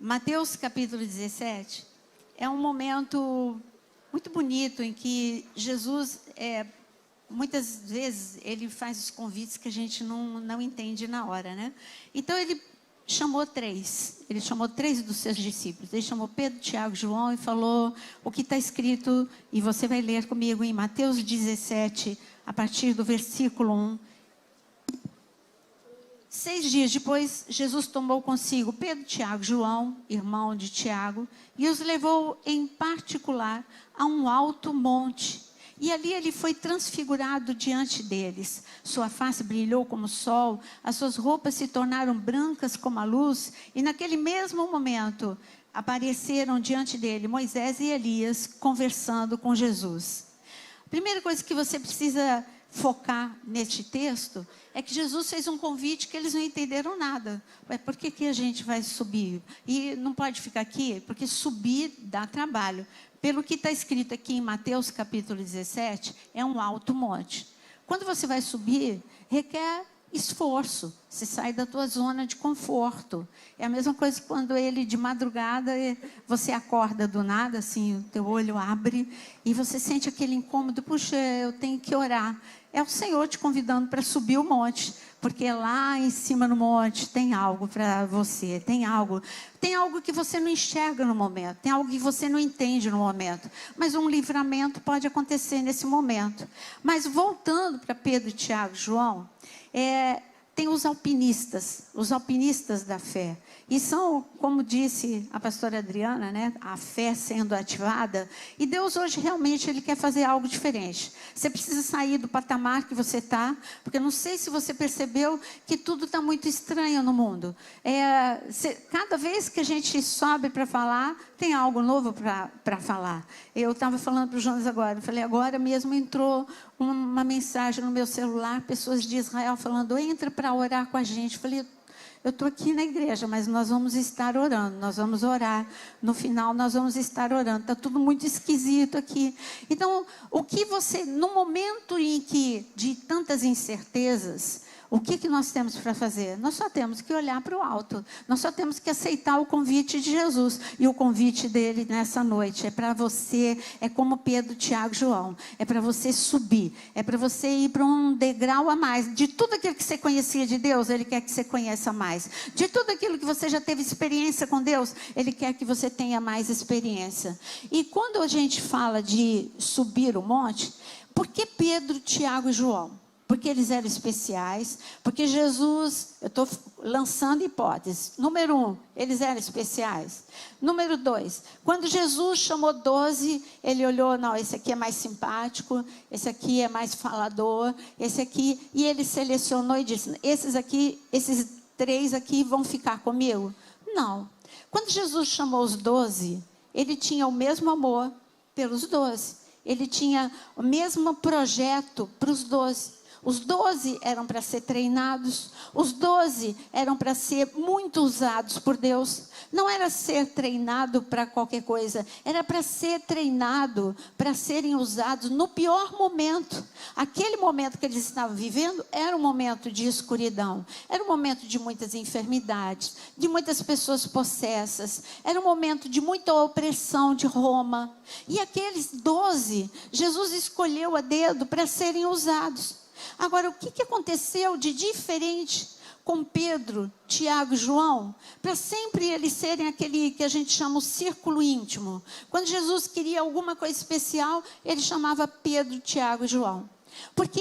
Mateus capítulo 17 é um momento muito bonito em que Jesus, muitas vezes, ele faz os convites que a gente não entende na hora, né? Então, ele chamou três dos seus discípulos. Ele chamou Pedro, Tiago e João e falou o que está escrito, e você vai ler comigo em Mateus 17, a partir do versículo 1. 6 dias depois, Jesus tomou consigo Pedro, Tiago e João, irmão de Tiago, e os levou em particular a um alto monte. E ali ele foi transfigurado diante deles. Sua face brilhou como o sol, as suas roupas se tornaram brancas como a luz, e naquele mesmo momento apareceram diante dele Moisés e Elias conversando com Jesus. A primeira coisa que você precisa focar neste texto é que Jesus fez um convite que eles não entenderam nada. Mas por que a gente vai subir? E não pode ficar aqui, porque subir dá trabalho. Pelo que está escrito aqui em Mateus capítulo 17, é um alto monte. Quando você vai subir, requer esforço. Você sai da tua zona de conforto. É a mesma coisa quando ele de madrugada, você acorda do nada, assim, o teu olho abre e você sente aquele incômodo, puxa, eu tenho que orar. É o Senhor te convidando para subir o monte, porque lá em cima no monte tem algo para você, tem algo que você não enxerga no momento, tem algo que você não entende no momento, mas um livramento pode acontecer nesse momento. Mas voltando para Pedro, Tiago e João, tem os alpinistas da fé. E são, como disse a pastora Adriana, né, a fé sendo ativada. E Deus hoje realmente Ele quer fazer algo diferente. Você precisa sair do patamar que você está, porque eu não sei se você percebeu que tudo está muito estranho no mundo. Cada vez que a gente sobe para falar, tem algo novo para falar. Eu estava falando para o Jonas agora, eu falei, agora mesmo entrou uma mensagem no meu celular, pessoas de Israel falando, entra para orar com a gente. Eu falei, eu estou aqui na igreja, mas nós vamos estar orando, nós vamos orar. No final, nós vamos estar orando. Está tudo muito esquisito aqui. Então, no momento em que, de tantas incertezas, o que nós temos para fazer? Nós só temos que olhar para o alto. Nós só temos que aceitar o convite de Jesus. E o convite dele nessa noite é para você, é como Pedro, Tiago e João. É para você subir. É para você ir para um degrau a mais. De tudo aquilo que você conhecia de Deus, Ele quer que você conheça mais. De tudo aquilo que você já teve experiência com Deus, Ele quer que você tenha mais experiência. E quando a gente fala de subir o monte, por que Pedro, Tiago e João? Porque eles eram especiais, porque Jesus, eu estou lançando hipóteses. Número 1, eles eram especiais. Número 2, quando Jesus chamou 12, ele olhou, não, esse aqui é mais simpático, esse aqui é mais falador, esse aqui, e ele selecionou e disse, esses 3 aqui vão ficar comigo? Não. Quando Jesus chamou os 12, ele tinha o mesmo amor pelos 12. Ele tinha o mesmo projeto para os 12. Os 12 eram para ser treinados, os 12 eram para ser muito usados por Deus. Não era ser treinado para qualquer coisa, era para ser treinado para serem usados no pior momento. Aquele momento que eles estavam vivendo era um momento de escuridão, era um momento de muitas enfermidades, de muitas pessoas possessas, era um momento de muita opressão de Roma. E aqueles 12, Jesus escolheu a dedo para serem usados. Agora, o que aconteceu de diferente com Pedro, Tiago e João? Para sempre eles serem aquele que a gente chama o círculo íntimo. Quando Jesus queria alguma coisa especial, ele chamava Pedro, Tiago e João. Porque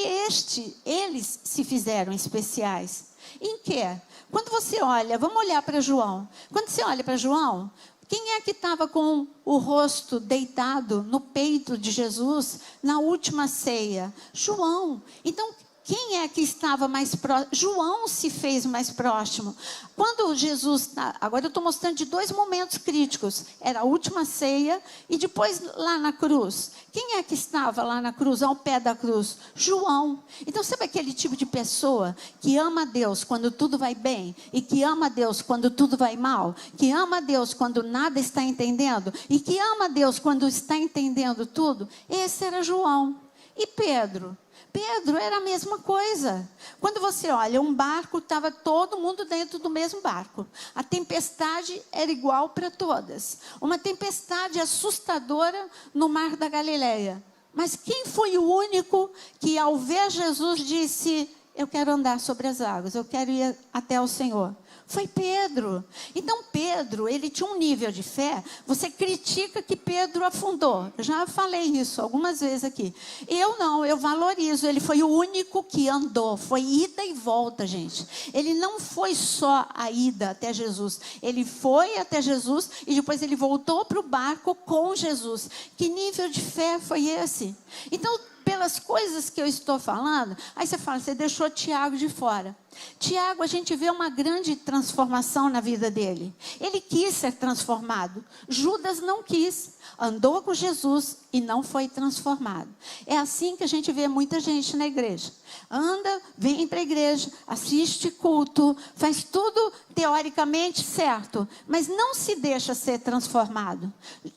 eles se fizeram especiais. Em quê? Quando você olha, vamos olhar para João. Quando você olha para João, quem é que estava com o rosto deitado no peito de Jesus na última ceia? João. Então, quem é que estava mais próximo? João se fez mais próximo. Quando Jesus... Agora eu estou mostrando de 2 momentos críticos. Era a última ceia e depois lá na cruz. Quem é que estava lá na cruz, ao pé da cruz? João. Então, sabe aquele tipo de pessoa que ama a Deus quando tudo vai bem e que ama a Deus quando tudo vai mal? Que ama a Deus quando nada está entendendo e que ama a Deus quando está entendendo tudo? Esse era João. E Pedro? Pedro era a mesma coisa. Quando você olha um barco, estava todo mundo dentro do mesmo barco. A tempestade era igual para todas. Uma tempestade assustadora no mar da Galileia. Mas quem foi o único que, ao ver Jesus, disse: eu quero andar sobre as águas, eu quero ir até o Senhor? Foi Pedro. Então Pedro, ele tinha um nível de fé. Você critica que Pedro afundou. Eu já falei isso algumas vezes aqui. Eu não, eu valorizo. Ele foi o único que andou. Foi ida e volta, gente. Ele não foi só a ida até Jesus. Ele foi até Jesus e depois ele voltou para o barco com Jesus. Que nível de fé foi esse? Então, pelas coisas que eu estou falando, aí você fala, você deixou Tiago de fora. Tiago, a gente vê uma grande transformação na vida dele. Ele quis ser transformado. Judas não quis. Andou com Jesus e não foi transformado. É assim que a gente vê muita gente na igreja. Anda, vem para a igreja, assiste culto, faz tudo teoricamente certo, mas não se deixa ser transformado.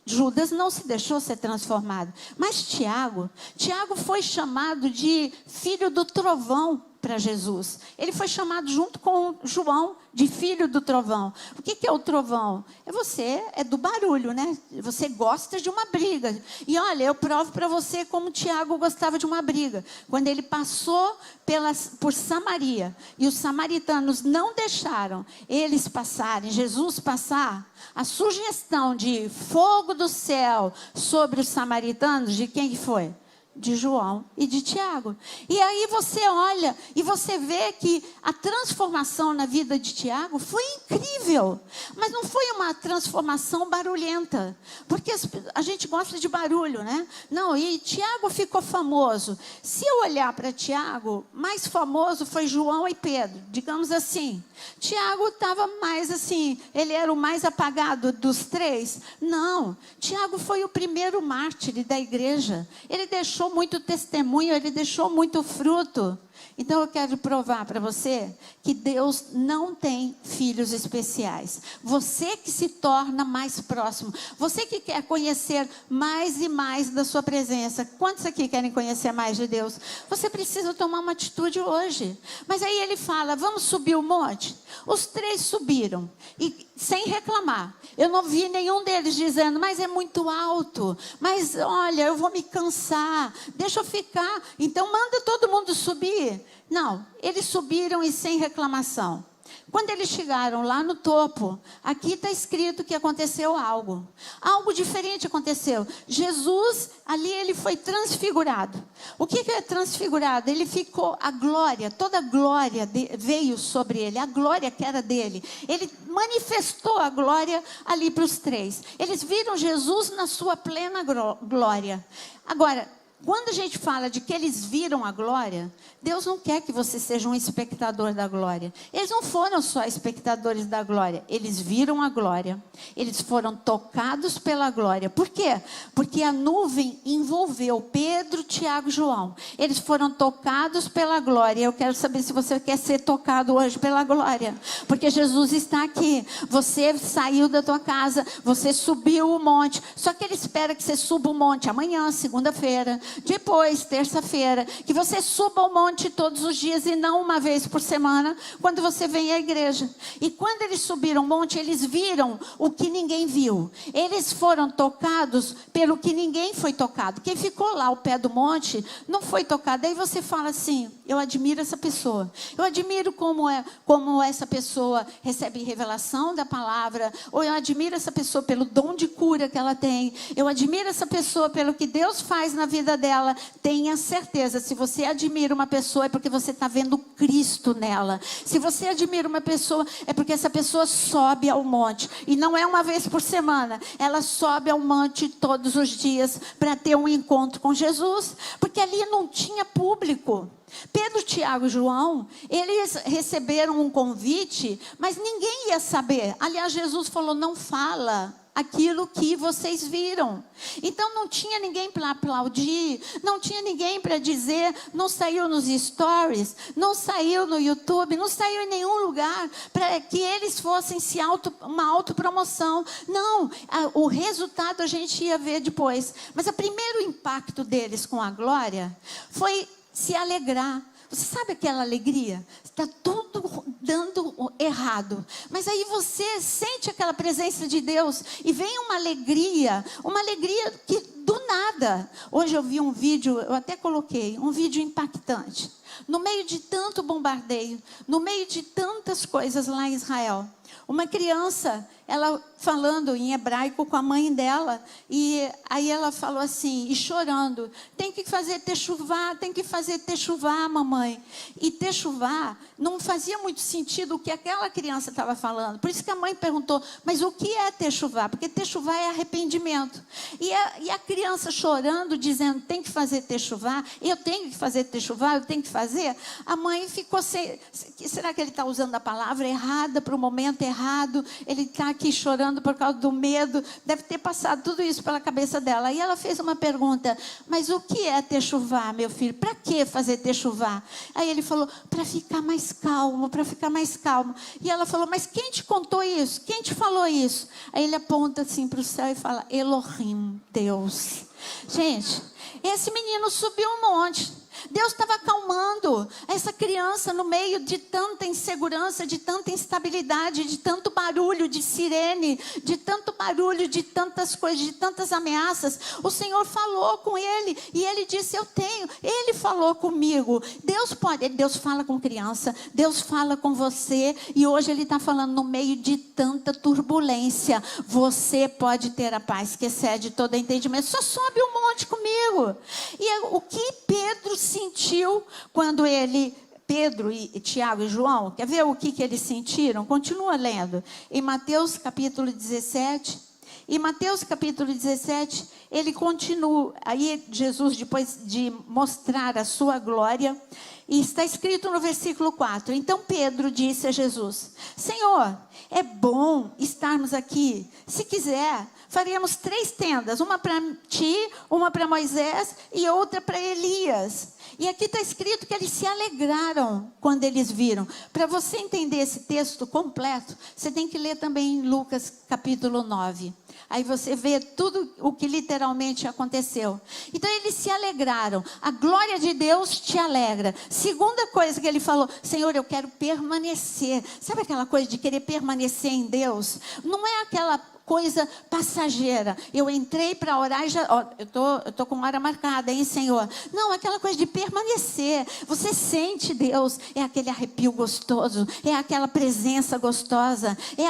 Judas não se deixou ser transformado. Mas Tiago foi chamado de filho do trovão para Jesus. Ele foi chamado junto com João de filho do trovão. O que é o trovão? É do barulho, né? Você gosta de uma briga. E olha, eu provo para você como Tiago gostava de uma briga. Quando ele passou por Samaria e os samaritanos não deixaram eles passarem, Jesus passar, a sugestão de fogo do céu sobre os samaritanos, de quem foi? De João e de Tiago. E aí você olha e você vê que a transformação na vida de Tiago foi incrível, mas não foi uma transformação barulhenta, porque a gente gosta de barulho, né? Não, e Tiago ficou famoso. Se eu olhar para Tiago, mais famoso foi João e Pedro, digamos assim. Tiago estava mais assim, ele era o mais apagado dos três. Não, Tiago foi o primeiro mártir da igreja. Ele deixou muito testemunho, ele deixou muito fruto. Então eu quero provar para você que Deus não tem filhos especiais. Você que se torna mais próximo, você que quer conhecer mais e mais da sua presença. Quantos aqui querem conhecer mais de Deus? Você precisa tomar uma atitude hoje. Mas aí ele fala, vamos subir o monte? Os três subiram, e sem reclamar. Eu não vi nenhum deles dizendo, mas é muito alto, mas olha, eu vou me cansar, deixa eu ficar, então manda todo mundo subir. Não, eles subiram e sem reclamação. Quando eles chegaram lá no topo, aqui está escrito que aconteceu algo. Algo diferente aconteceu. Jesus, ali ele foi transfigurado. O que é transfigurado? Ele ficou, a glória, toda a glória veio sobre ele. A glória que era dele. Ele manifestou a glória ali para os três. Eles viram Jesus na sua plena glória. Agora, quando a gente fala de que eles viram a glória, Deus não quer que você seja um espectador da glória. Eles não foram só espectadores da glória, eles viram a glória. Eles foram tocados pela glória. Por quê? Porque a nuvem envolveu Pedro, Tiago e João. Eles foram tocados pela glória. Eu quero saber se você quer ser tocado hoje pela glória. Porque Jesus está aqui. Você saiu da tua casa, você subiu o monte. Só que Ele espera que você suba o monte amanhã, segunda-feira. Depois, terça-feira, que você suba ao monte todos os dias e não uma vez por semana, quando você vem à igreja. E quando eles subiram o monte, eles viram o que ninguém viu. Eles foram tocados pelo que ninguém foi tocado. Quem ficou lá ao pé do monte não foi tocado. Aí você fala assim, eu admiro essa pessoa. Eu admiro como essa pessoa recebe revelação da palavra. Ou eu admiro essa pessoa pelo dom de cura que ela tem. Eu admiro essa pessoa pelo que Deus faz na vida dela. Tenha certeza, se você admira uma pessoa é porque você está vendo Cristo nela. Se você admira uma pessoa é porque essa pessoa sobe ao monte, e não é uma vez por semana, ela sobe ao monte todos os dias para ter um encontro com Jesus, porque ali não tinha público. Pedro, Tiago e João, eles receberam um convite, mas ninguém ia saber. Aliás, Jesus falou, não fala aquilo que vocês viram. Então não tinha ninguém para aplaudir, não tinha ninguém para dizer, não saiu nos stories, não saiu no YouTube, não saiu em nenhum lugar para que eles fossem uma autopromoção. Não, o resultado a gente ia ver depois. Mas o primeiro impacto deles com a glória foi se alegrar. Você sabe aquela alegria? Está tudo dando errado. Mas aí você sente aquela presença de Deus e vem uma alegria que do nada. Hoje eu vi um vídeo, eu até coloquei, um vídeo impactante. No meio de tanto bombardeio, no meio de tantas coisas lá em Israel. Uma criança, ela falando em hebraico com a mãe dela, e aí ela falou assim, e chorando, tem que fazer techuvá, mamãe. E techuvá não fazia muito sentido o que aquela criança estava falando. Por isso que a mãe perguntou, mas o que é techuvá? Porque techuvá é arrependimento. E a criança chorando, dizendo, tem que fazer techuvá, eu tenho que fazer techuvá, eu tenho que fazer. A mãe ficou sem, será que ele está usando a palavra errada para o momento errado? Ele está aqui chorando por causa do medo, deve ter passado tudo isso pela cabeça dela. Aí ela fez uma pergunta, mas o que é techuvá, meu filho? Para que fazer techuvá? Aí ele falou, para ficar mais calmo, para ficar mais calmo. E ela falou, mas quem te contou isso? Quem te falou isso? Aí ele aponta assim para o céu e fala, Elohim, Deus. Gente, esse menino subiu um monte. Deus estava acalmando essa criança no meio de tanta insegurança, de tanta instabilidade, de tanto barulho de sirene, de tanto barulho, de tantas coisas, de tantas ameaças. O Senhor falou com ele e ele disse, eu tenho. Ele falou comigo. Deus fala com criança, Deus fala com você e hoje Ele está falando no meio de tanta turbulência. Você pode ter a paz que excede todo entendimento. Só sobe um monte comigo. E o que Pedro sentiu quando Pedro e Tiago e João, quer ver o que eles sentiram? Continua lendo. Em Mateus capítulo 17, ele continua, aí Jesus, depois de mostrar a sua glória, e está escrito no versículo 4, então Pedro disse a Jesus, Senhor, é bom estarmos aqui, se quiser, faremos 3 tendas, uma para ti, uma para Moisés e outra para Elias. E aqui está escrito que eles se alegraram quando eles viram. Para você entender esse texto completo, você tem que ler também em Lucas capítulo 9. Aí você vê tudo o que literalmente aconteceu. Então eles se alegraram. A glória de Deus te alegra. Segunda coisa que ele falou, Senhor, eu quero permanecer. Sabe aquela coisa de querer permanecer em Deus? Não é aquela coisa passageira. Eu entrei para orar e já... eu tô com hora marcada, hein, Senhor? Não, aquela coisa de permanecer. Você sente Deus. É aquele arrepio gostoso. É aquela presença gostosa. É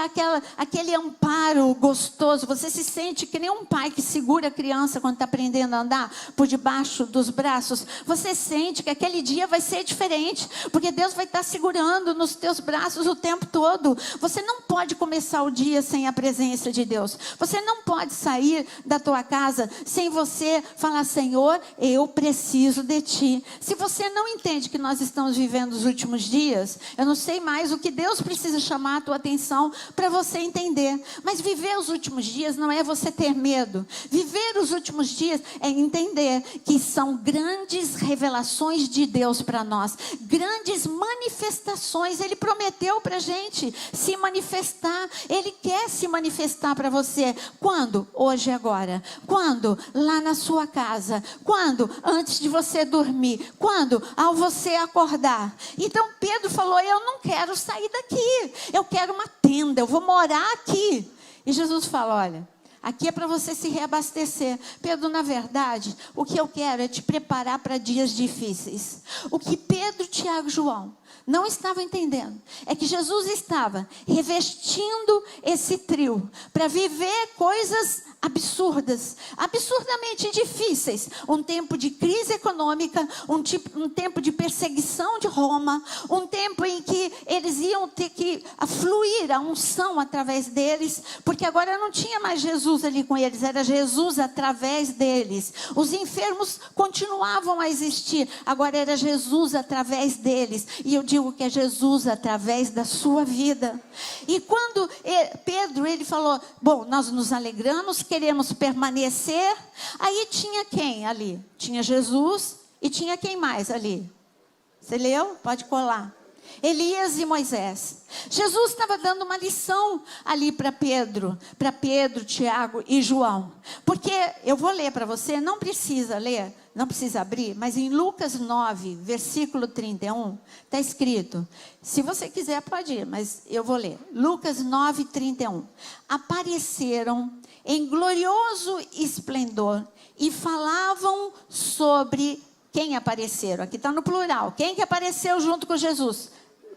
aquele amparo gostoso. Você se sente que nem um pai que segura a criança quando está aprendendo a andar por debaixo dos braços. Você sente que aquele dia vai ser diferente. Porque Deus vai estar segurando nos teus braços o tempo todo. Você não pode começar o dia sem a presença de Deus. Você não pode sair da tua casa sem você falar, Senhor, eu preciso de ti. Se você não entende que nós estamos vivendo os últimos dias, eu não sei mais o que Deus precisa chamar a tua atenção para você entender. Mas viver os últimos dias não é você ter medo. Viver os últimos dias é entender que são grandes revelações de Deus para nós. Grandes manifestações. Ele prometeu para a gente se manifestar. Ele quer se manifestar para você. Quando? Hoje e agora. Quando? Lá na sua casa. Quando? Antes de você dormir. Quando? Ao você acordar. Então Pedro falou, eu não quero sair daqui. Eu quero uma tenda, eu vou morar aqui. E Jesus fala, olha, aqui é para você se reabastecer. Pedro, na verdade, o que eu quero é te preparar para dias difíceis. O que Pedro, Tiago e João não estavam entendendo é que Jesus estava revestindo esse trio para viver coisas absurdamente difíceis. Um tempo de crise econômica, um tempo de perseguição de Roma, um tempo em que eles iam ter que fluir a unção através deles, porque agora não tinha mais Jesus ali com eles, era Jesus através deles. Os enfermos continuavam a existir, agora era Jesus através deles. E eu digo que é Jesus através da sua vida. E quando Pedro, ele falou, bom, nós nos alegramos, queremos permanecer. Aí tinha quem ali? Tinha Jesus e tinha quem mais ali? Você leu? Pode colar. Elias e Moisés. Jesus estava dando uma lição ali para Pedro, Tiago e João. Porque eu vou ler para você, não precisa ler, não precisa abrir, mas em Lucas 9, versículo 31, está escrito. Se você quiser pode ir, mas eu vou ler. Lucas 9, 31. Apareceram em glorioso esplendor e falavam sobre quem apareceram. Aqui está no plural. Quem que apareceu junto com Jesus?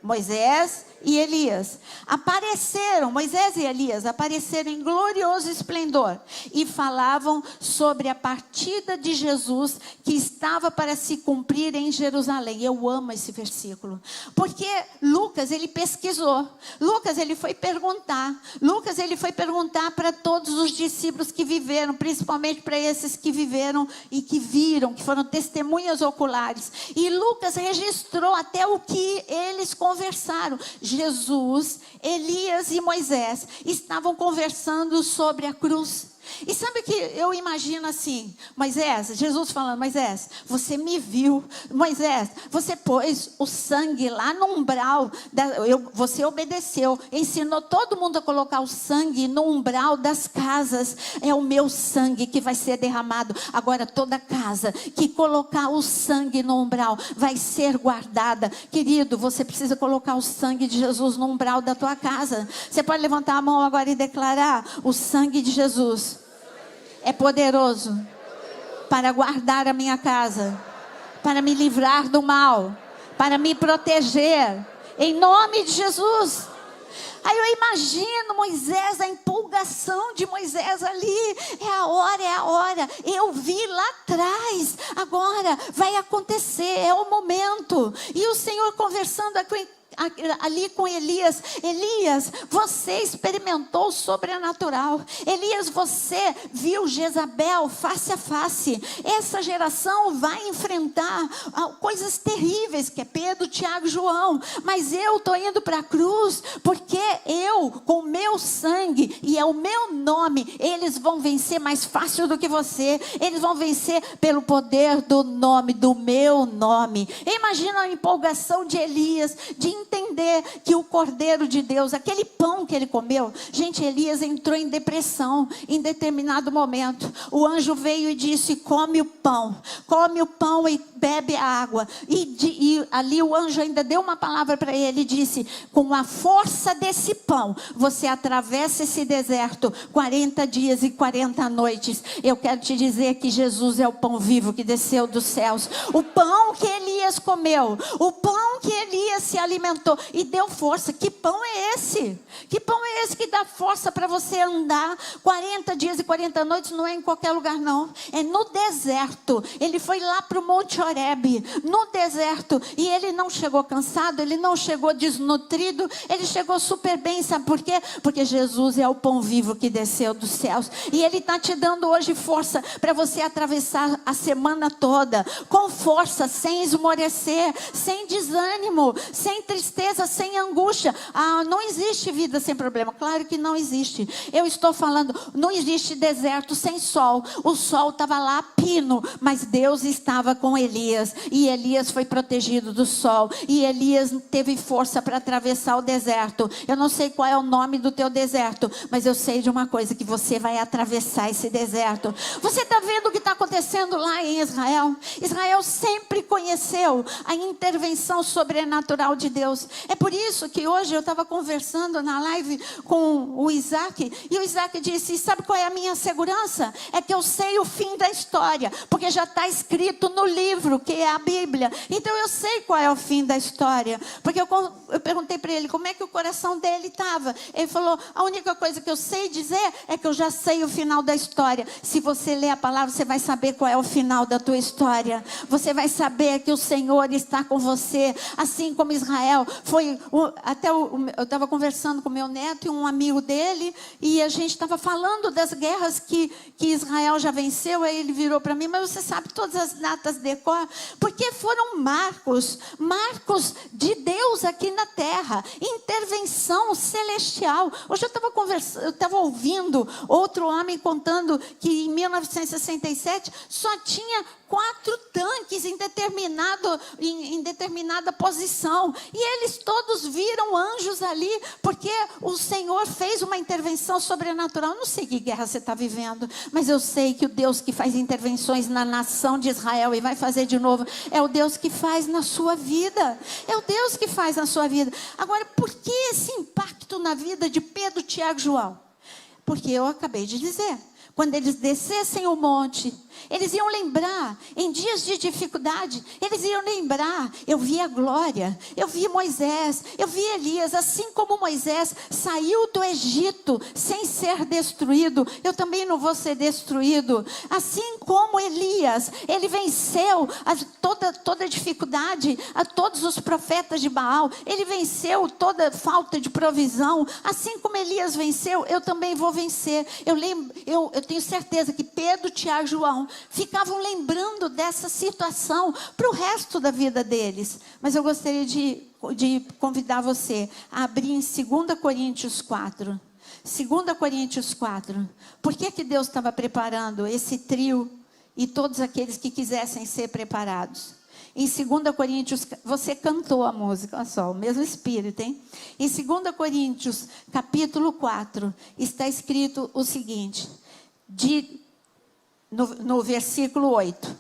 Moisés e Elias. Apareceram, Moisés e Elias apareceram em glorioso esplendor e falavam sobre a partida de Jesus que estava para se cumprir em Jerusalém. Eu amo esse versículo, porque Lucas, ele pesquisou, Lucas, ele foi perguntar para todos os discípulos que viveram, principalmente para esses que viveram e que viram, que foram testemunhas oculares, e Lucas registrou até o que eles conversaram. Jesus, Elias e Moisés estavam conversando sobre a cruz. E sabe que eu imagino assim, Moisés, Jesus falando, Moisés, você me viu, Moisés, você pôs o sangue lá no umbral, você obedeceu, ensinou todo mundo a colocar o sangue no umbral das casas, é o meu sangue que vai ser derramado. Agora toda casa que colocar o sangue no umbral vai ser guardada. Querido, você precisa colocar o sangue de Jesus no umbral da tua casa. Você pode levantar a mão agora e declarar: o sangue de Jesus é poderoso para guardar a minha casa, para me livrar do mal, para me proteger, em nome de Jesus. Aí eu imagino Moisés, a empolgação de Moisés ali, é a hora, eu vi lá atrás, agora vai acontecer, é o momento. E o Senhor conversando ali com Elias: Elias, você experimentou o sobrenatural. Elias, você viu Jezabel face a face. Essa geração vai enfrentar coisas terríveis, que é Pedro, Tiago e João, mas eu estou indo para a cruz, porque eu, com o meu sangue e é o meu nome, eles vão vencer mais fácil do que você. Eles vão vencer pelo poder do nome, do meu nome. Imagina a empolgação de Elias, de entender que o Cordeiro de Deus, aquele pão que ele comeu, gente, Elias entrou em depressão em determinado momento. O anjo veio e disse: come o pão e bebe a água. E ali o anjo ainda deu uma palavra para ele e disse: com a força desse pão, você atravessa esse deserto 40 dias e 40 noites. Eu quero te dizer que Jesus é o pão vivo que desceu dos céus. O pão que Elias comeu, o pão que Elias se alimentou e deu força. Que pão é esse? Que pão é esse que dá força para você andar 40 dias e 40 noites? Não é em qualquer lugar não, é no deserto. Ele foi lá para o Monte Horebe, no deserto, e ele não chegou cansado, ele não chegou desnutrido, ele chegou super bem. Sabe por quê? Porque Jesus é o pão vivo que desceu dos céus, e ele está te dando hoje força para você atravessar a semana toda com força, sem esmorecer, sem desânimo, sem tristeza, sem angústia. Não existe vida sem problema, claro que não existe. Eu estou falando, não existe deserto sem sol. O sol estava lá pino, mas Deus estava com Elias, e Elias foi protegido do sol, e Elias teve força para atravessar o deserto. Eu não sei qual é o nome do teu deserto, mas eu sei de uma coisa, que você vai atravessar esse deserto. Você está vendo o que está acontecendo lá em Israel? Israel sempre conheceu a intervenção sobrenatural de Deus. É por isso que hoje eu estava conversando na live com o Isaac, e o Isaac disse: sabe qual é a minha segurança? É que eu sei o fim da história, porque já está escrito no livro, que é a Bíblia. Então eu sei qual é o fim da história, porque eu perguntei para ele como é que o coração dele estava. Ele falou: a única coisa que eu sei dizer é que eu já sei o final da história. Se você ler a palavra, você vai saber qual é o final da tua história. Você vai saber que o Senhor está com você, assim como Israel foi. Eu estava conversando com meu neto e um amigo dele, e a gente estava falando das guerras que Israel já venceu. Aí ele virou para mim: mas você sabe todas as datas de cor? Porque foram marcos de Deus aqui na terra, intervenção celestial. Hoje eu estava ouvindo outro homem contando que em 1967 só tinha 4 tanques em determinada posição, e eles todos viram anjos ali, porque o Senhor fez uma intervenção sobrenatural. Eu não sei que guerra você está vivendo, mas eu sei que o Deus que faz intervenções na nação de Israel e vai fazer de novo, é o Deus que faz na sua vida. É o Deus que faz na sua vida. Agora, por que esse impacto na vida de Pedro, Tiago e João? Porque eu acabei de dizer, quando eles descessem o monte, eles iam lembrar, em dias de dificuldade, eles iam lembrar, eu vi a glória, eu vi Moisés, eu vi Elias, assim como Moisés saiu do Egito sem ser destruído, eu também não vou ser destruído. Assim como Elias, ele venceu toda dificuldade, a todos os profetas de Baal, ele venceu toda falta de provisão, assim como Elias venceu, eu também vou vencer. Eu tenho certeza que Pedro, Tiago e João ficavam lembrando dessa situação para o resto da vida deles. Mas eu gostaria de convidar você a abrir em 2 Coríntios 4. 2 Coríntios 4. Por que Deus estava preparando esse trio e todos aqueles que quisessem ser preparados? Em 2 Coríntios, você cantou a música, olha só, o mesmo espírito, hein? Em 2 Coríntios, capítulo 4, está escrito o seguinte, no versículo 8.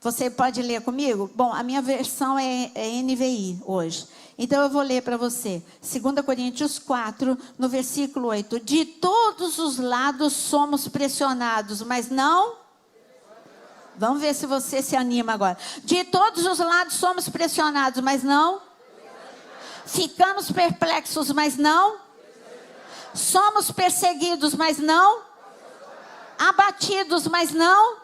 Você pode ler comigo? Bom, a minha versão é NVI hoje. Então eu vou ler para você. 2 Coríntios 4, no versículo 8. De todos os lados somos pressionados, mas não... Vamos ver se você se anima agora. De todos os lados somos pressionados, mas não... Ficamos perplexos, mas não... Somos perseguidos, mas não... Abatidos, mas não...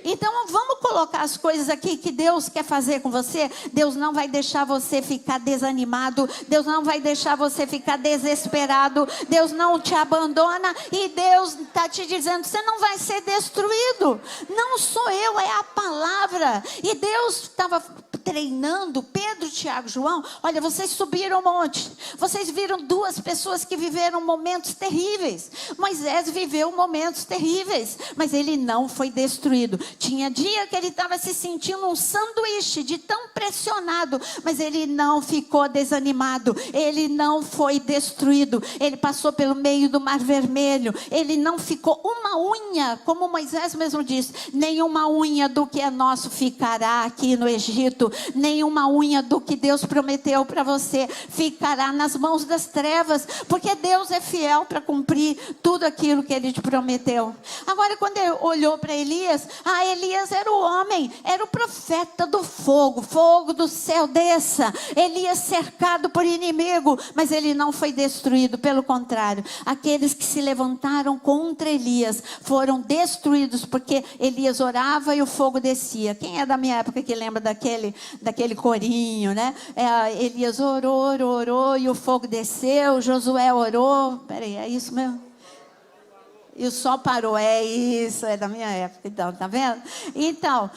Então vamos colocar as coisas aqui que Deus quer fazer com você. Deus não vai deixar você ficar desanimado. Deus não vai deixar você ficar desesperado. Deus não te abandona. E Deus está te dizendo, você não vai ser destruído. Não sou eu, é a palavra. E Deus estava treinando Pedro, Tiago e João. Olha, vocês subiram o monte. Vocês viram duas pessoas que viveram momentos terríveis. Moisés viveu momentos terríveis, mas ele não foi destruído. Tinha dia que ele estava se sentindo um sanduíche de tão pressionado, mas ele não ficou desanimado, ele não foi destruído, ele passou pelo meio do Mar Vermelho, ele não ficou uma unha, como Moisés mesmo disse, nenhuma unha do que é nosso ficará aqui no Egito, nenhuma unha do que Deus prometeu para você ficará nas mãos das trevas, porque Deus é fiel para cumprir tudo aquilo que ele te prometeu. Agora, quando ele olhou para Elias, Elias era o homem, era o profeta do fogo, fogo do céu desça. Elias cercado por inimigo, mas ele não foi destruído, pelo contrário, aqueles que se levantaram contra Elias foram destruídos, porque Elias orava e o fogo descia. Quem é da minha época que lembra daquele corinho, né? Elias orou e o fogo desceu, Josué orou, peraí, é isso mesmo? E o sol parou, é isso, é da minha época, então, tá vendo? Então,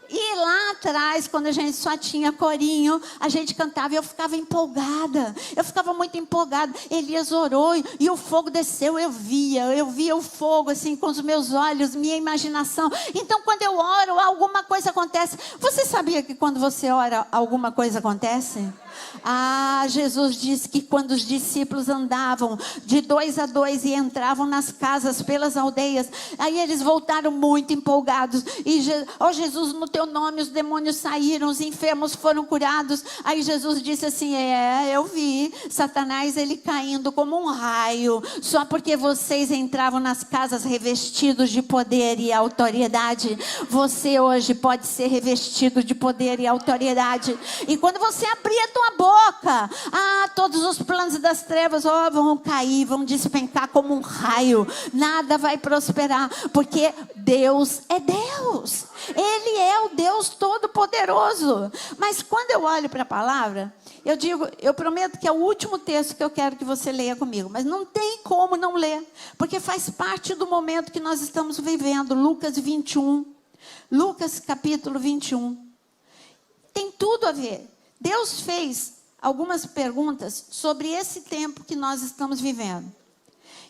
e lá atrás, quando a gente só tinha corinho, a gente cantava e eu ficava empolgada. Eu ficava muito empolgada. Elias orou e o fogo desceu. Eu via o fogo assim com os meus olhos, minha imaginação. Então, quando eu oro, alguma coisa acontece. Você sabia que quando você ora, alguma coisa acontece? Jesus disse que quando os discípulos andavam de 2 a 2 e entravam nas casas pelas aldeias, aí eles voltaram muito empolgados e Jesus, no teu nome os demônios saíram, os enfermos foram curados. Aí Jesus disse assim, eu vi Satanás, ele caindo como um raio, só porque vocês entravam nas casas revestidos de poder e autoridade. Você hoje pode ser revestido de poder e autoridade, e quando você abrir a tua boca, todos os planos das trevas vão cair, vão despencar como um raio, nada vai prosperar, porque Deus é Deus, Ele é o Deus Todo-Poderoso. Mas quando eu olho para a palavra, eu prometo que é o último texto que eu quero que você leia comigo, mas não tem como não ler, porque faz parte do momento que nós estamos vivendo. Lucas 21, Lucas capítulo 21, tem tudo a ver. Deus fez algumas perguntas sobre esse tempo que nós estamos vivendo.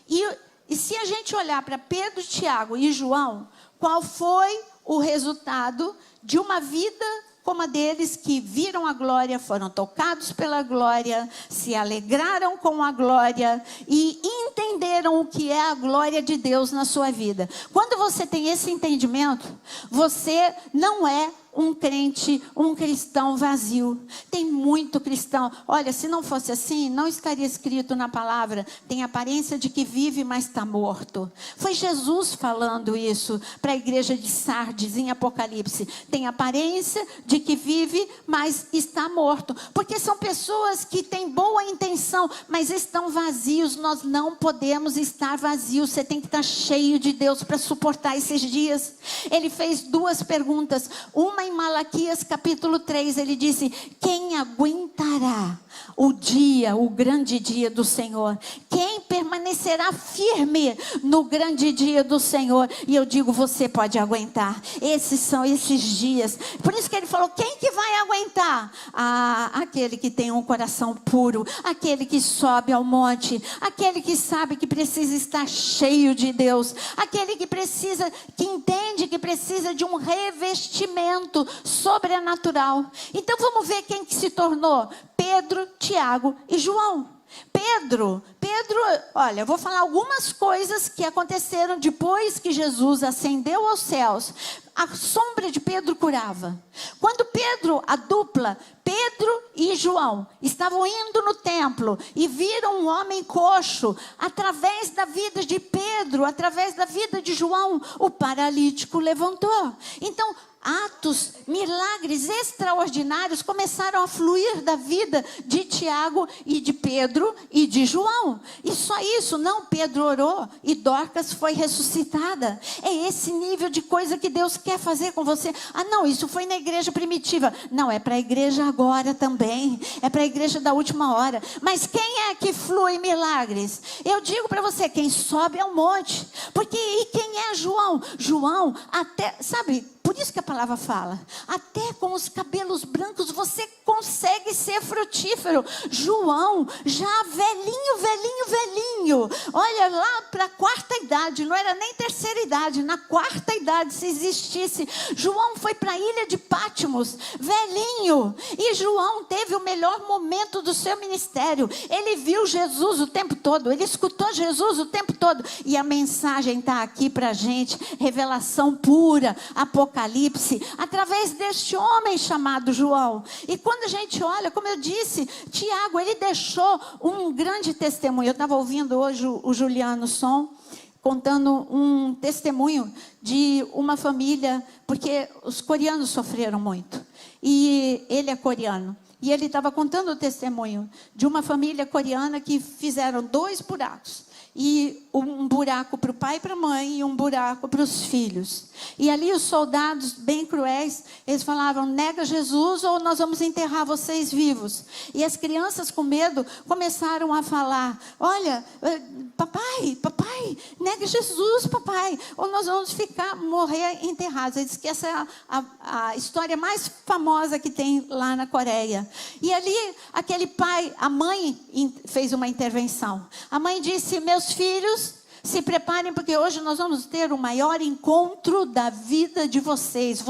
E se a gente olhar para Pedro, Tiago e João, qual foi o resultado de uma vida como a deles que viram a glória, foram tocados pela glória, se alegraram com a glória e entenderam o que é a glória de Deus na sua vida. Quando você tem esse entendimento, você não é um crente, um cristão vazio. Tem muito cristão. Olha, se não fosse assim, não estaria escrito na palavra: tem aparência de que vive, mas está morto. Foi Jesus falando isso para a igreja de Sardes em Apocalipse. Tem aparência de que vive, mas está morto. Porque são pessoas que têm boa intenção, mas estão vazios. Nós não podemos estar vazios. Você tem que estar cheio de Deus para suportar esses dias. Ele fez 2 perguntas. Uma em Malaquias capítulo 3, ele disse: quem aguentará o grande dia do Senhor? Quem permanecerá firme no grande dia do Senhor? E eu digo, você pode aguentar. Esses são esses dias. Por isso que ele falou, quem que vai aguentar? Aquele que tem um coração puro, aquele que sobe ao monte, aquele que sabe que precisa estar cheio de Deus, aquele que entende que precisa de um revestimento sobrenatural. Então vamos ver quem que se tornou: Pedro, Tiago e João. Pedro, olha, eu vou falar algumas coisas que aconteceram depois que Jesus ascendeu aos céus. A sombra de Pedro curava. Quando a dupla, Pedro e João, estavam indo no templo e viram um homem coxo, através da vida de Pedro, através da vida de João, o paralítico levantou. Então, atos, milagres extraordinários começaram a fluir da vida de Tiago e de Pedro e de João. E só isso, não, Pedro orou e Dorcas foi ressuscitada. É esse nível de coisa que Deus quer fazer com você. Não, isso foi na igreja primitiva. Não, é para a igreja agora também. É para a igreja da última hora. Mas quem é que flui milagres? Eu digo para você, quem sobe ao monte. E quem é João? João, até, sabe, por isso que a palavra fala, até com os cabelos brancos você consegue ser frutífero. João, já velhinho, olha lá para a 4ª idade, não era nem 3ª idade, na 4ª idade, se existisse. João foi para a ilha de Patmos, velhinho, e João teve o melhor momento do seu ministério. Ele viu Jesus o tempo todo, ele escutou Jesus o tempo todo, e a mensagem está aqui para a gente, revelação pura, Apocalipse, através deste homem chamado João. E quando a gente olha, como eu disse, Tiago, ele deixou um grande testemunho. Eu estava ouvindo hoje o Juliano Som, contando um testemunho de uma família, porque os coreanos sofreram muito, e ele é coreano. E ele estava contando o testemunho de uma família coreana que fizeram 2 buracos. E um buraco para o pai e para a mãe e um buraco para os filhos. E ali os soldados bem cruéis, eles falavam: nega Jesus ou nós vamos enterrar vocês vivos. E as crianças com medo começaram a falar: olha, papai, nega Jesus, papai, ou nós vamos morrer enterrados. Ele disse que essa é a história mais famosa que tem lá na Coreia. E ali aquele pai, a mãe fez uma intervenção. A mãe disse: meus filhos, se preparem, porque hoje nós vamos ter o maior encontro da vida de vocês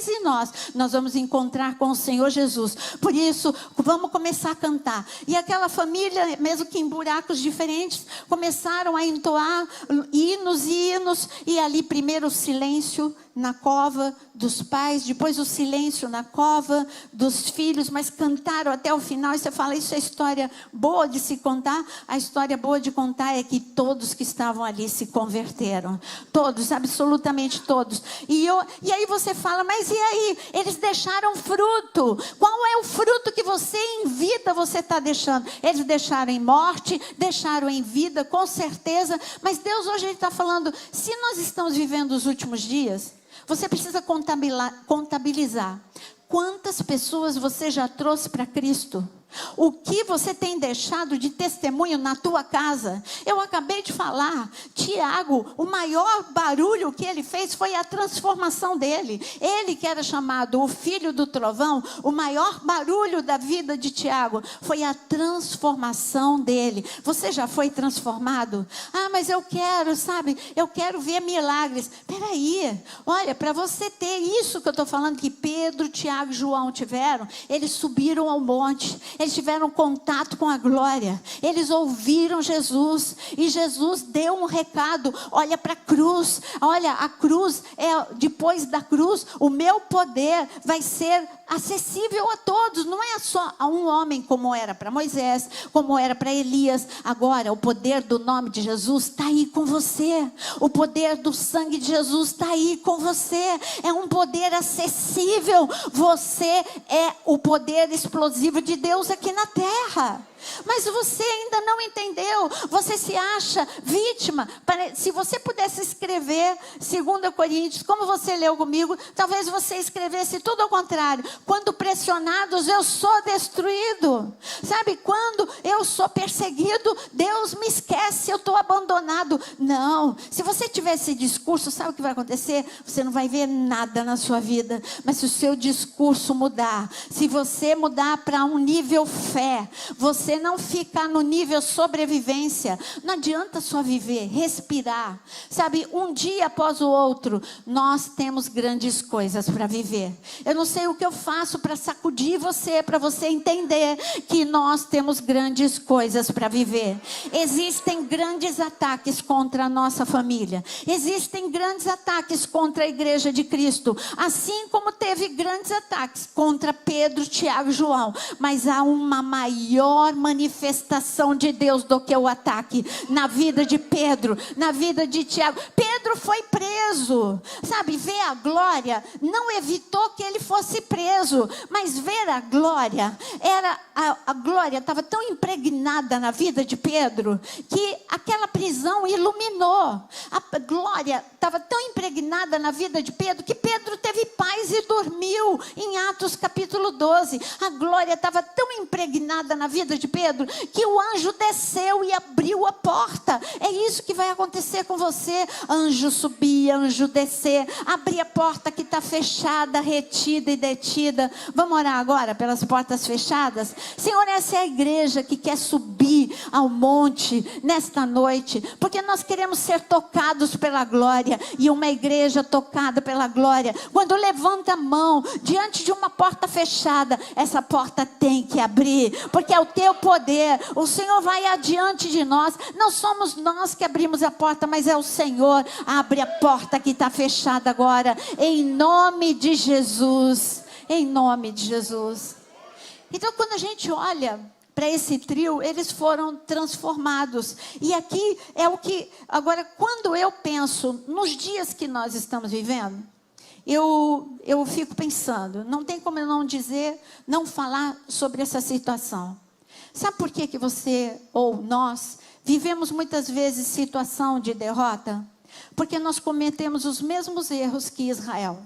e nós vamos encontrar com o Senhor Jesus. Por isso, vamos começar a cantar. E aquela família, mesmo que em buracos diferentes, começaram a entoar hinos, e ali primeiro o silêncio na cova dos pais, depois o silêncio na cova dos filhos, mas cantaram até o final. E você fala: isso é história boa de se contar? A história boa de contar é que todos que estavam ali se converteram, todos, absolutamente todos. E aí você fala: mas e aí? Eles deixaram fruto. Qual é o fruto que você em vida você está deixando? Eles deixaram em morte, deixaram em vida, com certeza. Mas Deus hoje está falando: se nós estamos vivendo os últimos dias, você precisa contabilizar quantas pessoas você já trouxe para Cristo. O que você tem deixado de testemunho na tua casa? Eu acabei de falar, Tiago, o maior barulho que ele fez foi a transformação dele. Ele que era chamado o filho do trovão, o maior barulho da vida de Tiago foi a transformação dele. Você já foi transformado? Ah, mas eu quero, sabe? Eu quero ver milagres. Peraí, olha, para você ter isso que eu estou falando, que Pedro, Tiago e João tiveram, eles subiram ao monte, eles tiveram contato com a glória, eles ouviram Jesus, e Jesus deu um recado, olha para a cruz, olha, a cruz, depois da cruz, o meu poder vai ser acessível a todos, não é só a um homem, como era para Moisés, como era para Elias. Agora o poder do nome de Jesus está aí com você, o poder do sangue de Jesus está aí com você, é um poder acessível, você é o poder explosivo de Deus aqui na terra. Mas você ainda não entendeu, você se acha vítima. Se você pudesse escrever 2 Coríntios, como você leu comigo, talvez você escrevesse tudo ao contrário. Quando pressionados, eu sou destruído. Sabe, quando eu sou perseguido, Deus me esquece, eu estou abandonado. Não, se você tiver esse discurso, sabe o que vai acontecer? Você não vai ver nada na sua vida. Mas se o seu discurso mudar, se você mudar para um nível fé, você não ficar no nível sobrevivência, não adianta só viver, respirar, sabe, um dia após o outro. Nós temos grandes coisas para viver. Eu não sei o que eu faço para sacudir você, para você entender que nós temos grandes coisas para viver. Existem grandes ataques contra a nossa família, existem grandes ataques contra a igreja de Cristo, assim como teve grandes ataques contra Pedro, Tiago e João, mas há uma maior manifestação de Deus do que o ataque na vida de Pedro, na vida de Tiago. Pedro foi preso, sabe, ver a glória não evitou que ele fosse preso, mas ver a glória, a glória estava tão impregnada na vida de Pedro, que aquela prisão iluminou, a glória estava tão impregnada na vida de Pedro, que Pedro teve paz e dormiu. Em Atos capítulo 12, a glória estava tão impregnada na vida de Pedro, que o anjo desceu e abriu a porta. É isso que vai acontecer com você. Anjo subir, anjo descer, abrir a porta que está fechada, retida e detida. Vamos orar agora pelas portas fechadas? Senhor, essa é a igreja que quer subir ao monte nesta noite, porque nós queremos ser tocados pela glória. E uma igreja tocada pela glória, quando levanta a mão diante de uma porta fechada, essa porta tem que abrir, porque é o teu poder. O Senhor vai adiante de nós, não somos nós que abrimos a porta, mas é o Senhor. Abre a porta que está fechada agora, em nome de Jesus, em nome de Jesus. Então, quando a gente olha para esse trio, eles foram transformados. E aqui é o que, agora, quando eu penso nos dias que nós estamos vivendo, eu fico pensando, não tem como eu não dizer, não falar sobre essa situação. Sabe por que você ou nós vivemos muitas vezes situação de derrota? Porque nós cometemos os mesmos erros que Israel.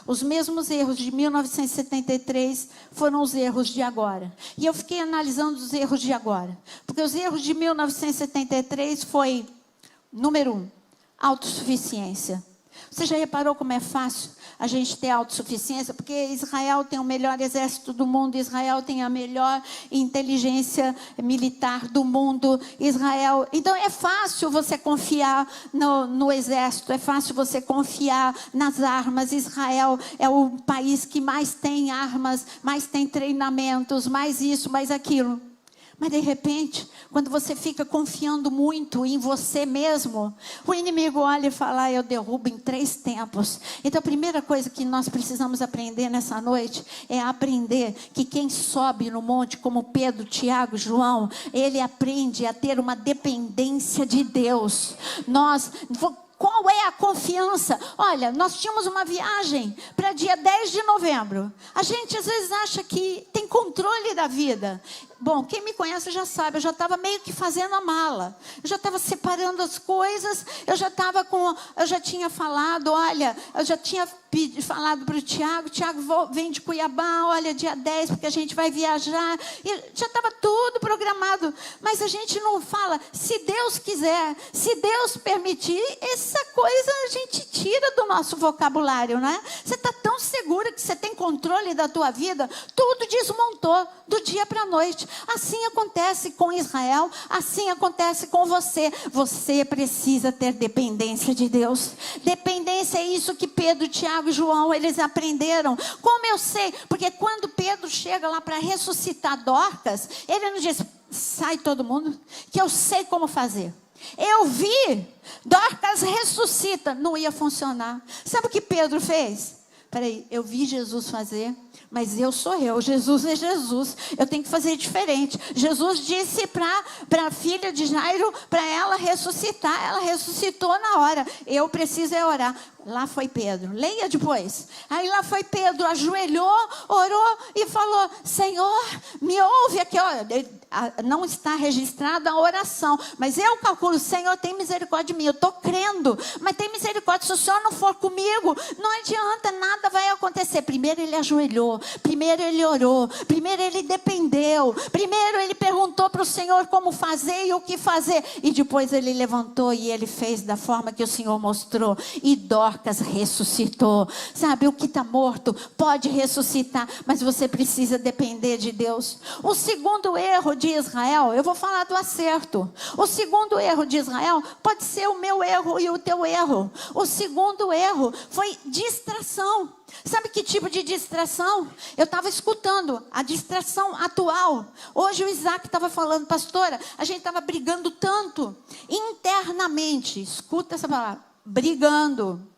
Os mesmos erros de 1973 foram os erros de agora. E eu fiquei analisando os erros de agora. Porque os erros de 1973 foi, número 1, autossuficiência. Você já reparou como é fácil a gente ter autossuficiência? Porque Israel tem o melhor exército do mundo, Israel tem a melhor inteligência militar do mundo, Israel. Então é fácil você confiar no exército, é fácil você confiar nas armas. Israel é o país que mais tem armas, mais tem treinamentos, mais isso, mais aquilo. Mas de repente, quando você fica confiando muito em você mesmo, o inimigo olha e fala, eu derrubo em 3 tempos. Então a primeira coisa que nós precisamos aprender nessa noite, é aprender que quem sobe no monte, como Pedro, Tiago, João, ele aprende a ter uma dependência de Deus. Qual é a confiança? Olha, nós tínhamos uma viagem para dia 10 de novembro. A gente às vezes acha que tem controle da vida. Bom, quem me conhece já sabe, eu já estava meio que fazendo a mala. Eu já estava separando as coisas, eu já tinha falado, olha, eu já tinha falado para o Tiago, vem de Cuiabá, olha, dia 10, porque a gente vai viajar. E já estava tudo programado, mas a gente não fala, se Deus quiser, se Deus permitir, essa coisa a gente tira do nosso vocabulário, né? Você está tão segura que você tem controle da tua vida, tudo desmontou do dia para a noite. Assim acontece com Israel, assim acontece com você. Você precisa ter dependência de Deus. Dependência é isso que Pedro, Tiago e João, eles aprenderam. Como eu sei? Porque quando Pedro chega lá para ressuscitar Dorcas, ele não diz, sai todo mundo, que eu sei como fazer. Eu vi, Dorcas ressuscita, não ia funcionar. Sabe o que Pedro fez? Peraí, eu vi Jesus fazer, mas eu sou eu, Jesus é Jesus, eu tenho que fazer diferente. Jesus disse para a filha de Jairo, para ela ressuscitar, ela ressuscitou na hora. Eu preciso é orar. Lá foi Pedro, leia depois. Aí lá foi Pedro, ajoelhou, orou e falou, Senhor, me ouve aqui, ó. Não está registrada a oração, mas eu calculo, Senhor, tem misericórdia de mim, eu estou crendo, mas tem misericórdia, se o Senhor não for comigo, não adianta, nada vai acontecer. Primeiro ele ajoelhou, primeiro ele orou, primeiro ele dependeu, primeiro ele perguntou para o Senhor como fazer e o que fazer, e depois ele levantou e ele fez da forma que o Senhor mostrou, e Dorcas ressuscitou. Sabe, o que está morto pode ressuscitar, mas você precisa depender de Deus. O segundo erro de Israel, eu vou falar do acerto. O segundo erro de Israel pode ser o meu erro e o teu erro. O segundo erro foi distração. Sabe que tipo de distração? Eu estava escutando a distração atual. Hoje o Isaac estava falando, pastora, a gente estava brigando tanto internamente. Escuta essa palavra, brigando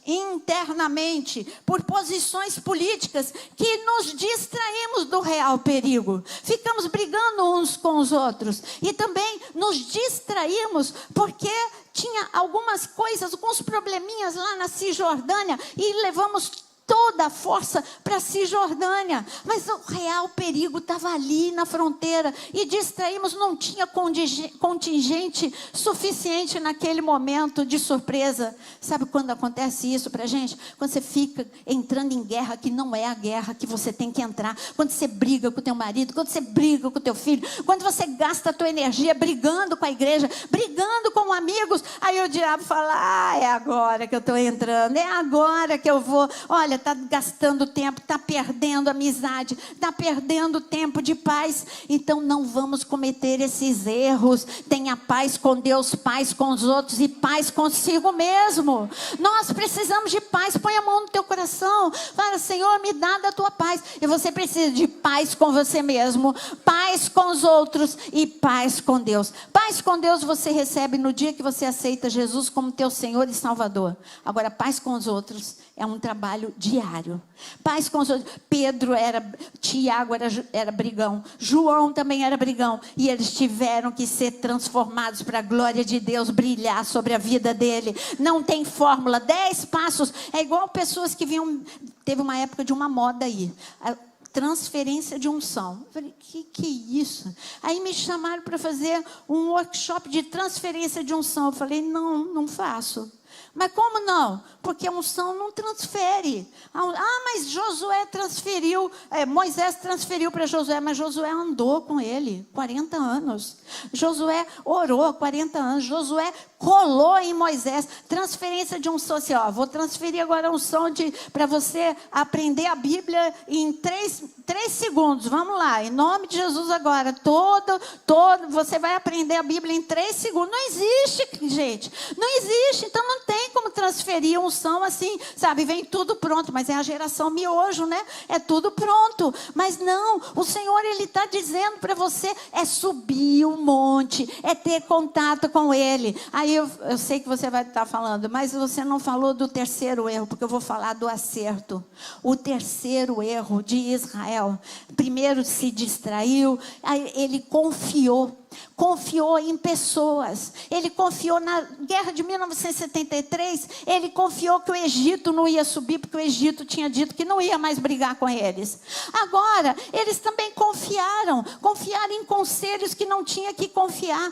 internamente por posições políticas que nos distraímos do real perigo. Ficamos brigando uns com os outros e também nos distraímos porque tinha algumas coisas, alguns probleminhas lá na Cisjordânia e levamos toda a força para a Cisjordânia, mas o real perigo estava ali na fronteira e distraímos, não tinha contingente suficiente naquele momento de surpresa. Sabe quando acontece isso para a gente? Quando você fica entrando em guerra que não é a guerra que você tem que entrar, quando você briga com o teu marido, quando você briga com o teu filho, quando você gasta a tua energia brigando com a igreja, brigando com amigos, aí o diabo fala, é agora que eu estou entrando, é agora que eu vou, olha, está gastando tempo, está perdendo amizade, está perdendo tempo de paz. Então não vamos cometer esses erros. Tenha paz com Deus, paz com os outros e paz consigo mesmo. Nós precisamos de paz. Põe a mão no teu coração, fala, Senhor, me dá da tua paz. E você precisa de paz com você mesmo, paz com os outros e paz com Deus. Paz com Deus você recebe no dia que você aceita Jesus como teu Senhor e Salvador. Agora, paz com os outros é um trabalho diário. Paz com os outros. Tiago era brigão. João também era brigão. E eles tiveram que ser transformados para a glória de Deus brilhar sobre a vida dele. Não tem fórmula. 10 passos. É igual pessoas que vinham... Teve uma época de uma moda aí. Transferência de unção. Eu falei, que é isso? Aí me chamaram para fazer um workshop de transferência de unção. Eu falei, não faço. Mas como não? Porque a unção não transfere. Mas Josué transferiu, Moisés transferiu para Josué, mas Josué andou com ele 40 anos. Josué orou 40 anos. Josué colou em Moisés. Transferência de unção. Assim, vou transferir agora a unção para você aprender a Bíblia em 3 segundos. Vamos lá, em nome de Jesus agora. Você vai aprender a Bíblia em 3 segundos. Não existe, gente. Não existe. Então não tem como transferir unção assim, sabe? Vem tudo pronto, mas é a geração miojo, né? É tudo pronto. Mas não, o Senhor, Ele está dizendo para você, é subir o monte, é ter contato com Ele. Aí eu sei que você vai estar falando, mas você não falou do terceiro erro, porque eu vou falar do acerto. O terceiro erro de Israel, primeiro se distraiu, aí ele confiou em pessoas. Ele confiou na guerra de 1973, ele confiou que o Egito não ia subir, porque o Egito tinha dito que não ia mais brigar com eles. Agora, eles também confiaram em conselhos que não tinha que confiar.